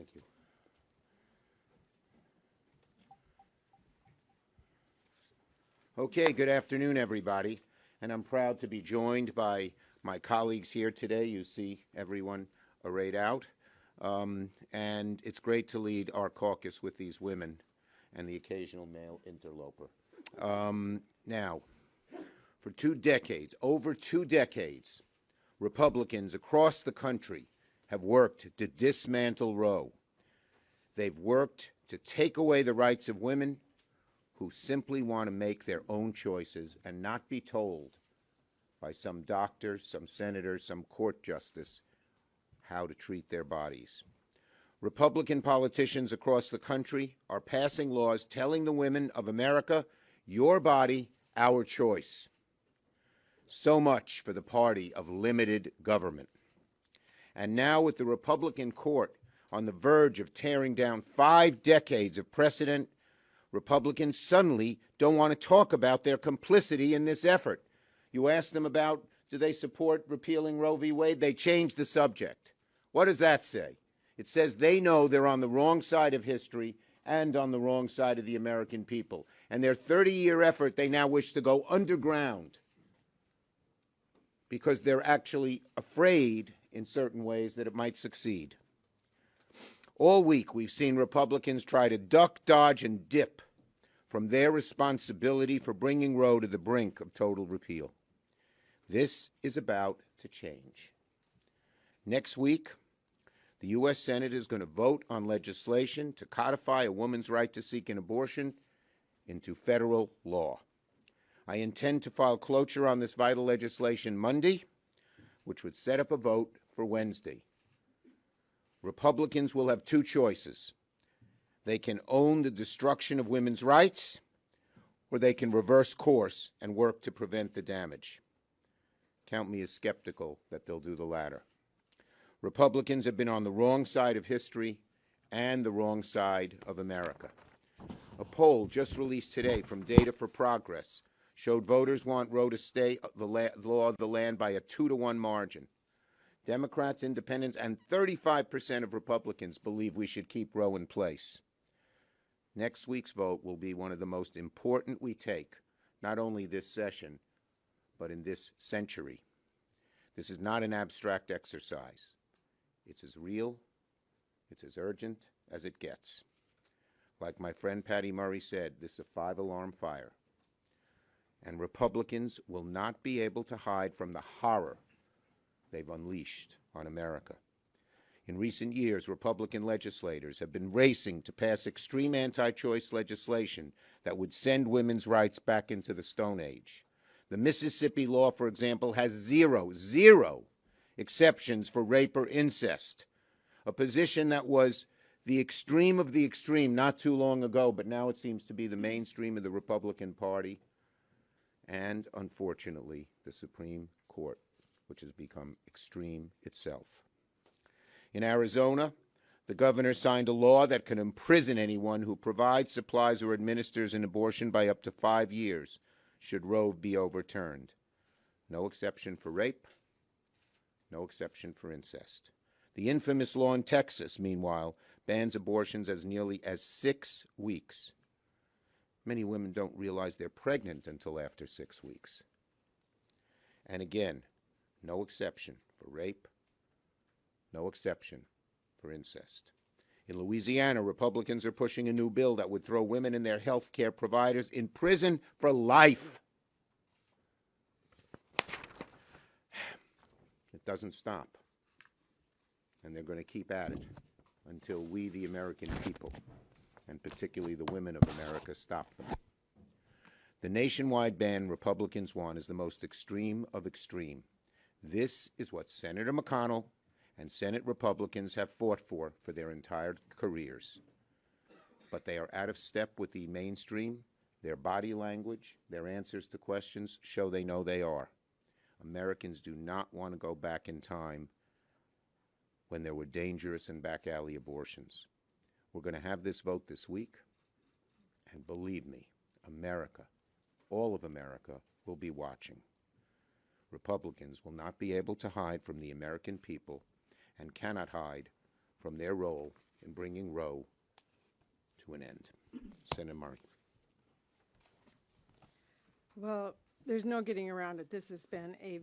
Thank you. Okay, good afternoon, everybody. And I'm proud to be joined by my colleagues here today. You see everyone arrayed out. And it's great to lead our caucus with these women and the occasional male interloper. Now, for 2 decades, over 2 decades, Republicans across the country have worked to dismantle Roe. They've worked to take away the rights of women who simply want to make their own choices and not be told by some doctor, some senator, some court justice how to treat their bodies. Republican politicians across the country are passing laws telling the women of America, your body, our choice. So much for the party of limited government. And now with the Republican court on the verge of tearing down 5 decades of precedent, Republicans suddenly don't want to talk about their complicity in this effort. You ask them about, do they support repealing Roe v. Wade? They change the subject. What does that say? It says they know they're on the wrong side of history and on the wrong side of the American people. And their 30-year effort, they now wish to go underground because they're actually afraid in certain ways that it might succeed. All week, we've seen Republicans try to duck, dodge, and dip from their responsibility for bringing Roe to the brink of total repeal. This is about to change. Next week, the U.S. Senate is going to vote on legislation to codify a woman's right to seek an abortion into federal law. I intend to file cloture on this vital legislation Monday, which would set up a vote for Wednesday. Republicans will have 2 choices. They can own the destruction of women's rights, or they can reverse course and work to prevent the damage. Count me as skeptical that they'll do the latter. Republicans have been on the wrong side of history and the wrong side of America. A poll just released today from Data for Progress showed voters want Roe to stay the law of the land by a 2-to-1 margin. Democrats, independents, and 35% of Republicans believe we should keep Roe in place. Next week's vote will be one of the most important we take, not only this session, but in this century. This is not an abstract exercise. It's as real, it's as urgent as it gets. Like my friend Patty Murray said, this is a 5-alarm fire. And Republicans will not be able to hide from the horror they've unleashed on America. In recent years, Republican legislators have been racing to pass extreme anti-choice legislation that would send women's rights back into the Stone Age. The Mississippi law, for example, has zero exceptions for rape or incest, a position that was the extreme of the extreme not too long ago, but now it seems to be the mainstream of the Republican Party and, unfortunately, the Supreme Court, which has become extreme itself. In Arizona, the governor signed a law that can imprison anyone who provides, supplies, or administers an abortion by up to 5 years, should Roe be overturned. No exception for rape, no exception for incest. The infamous law in Texas, meanwhile, bans abortions as nearly as 6 weeks. Many women don't realize they're pregnant until after 6 weeks. And again, no exception for rape, no exception for incest. In Louisiana, Republicans are pushing a new bill that would throw women and their health care providers in prison for life. It doesn't stop. And they're going to keep at it until we, the American people, and particularly the women of America, stop them. The nationwide ban Republicans want is the most extreme of extreme. This is what Senator McConnell and Senate Republicans have fought for their entire careers. But they are out of step with the mainstream. Their body language, their answers to questions show they know they are. Americans do not want to go back in time when there were dangerous and back alley abortions. We're going to have this vote this week, and believe me, America, all of America, will be watching. Republicans will not be able to hide from the American people and cannot hide from their role in bringing Roe to an end. Senator Murray. Well, there's no getting around it. This has been a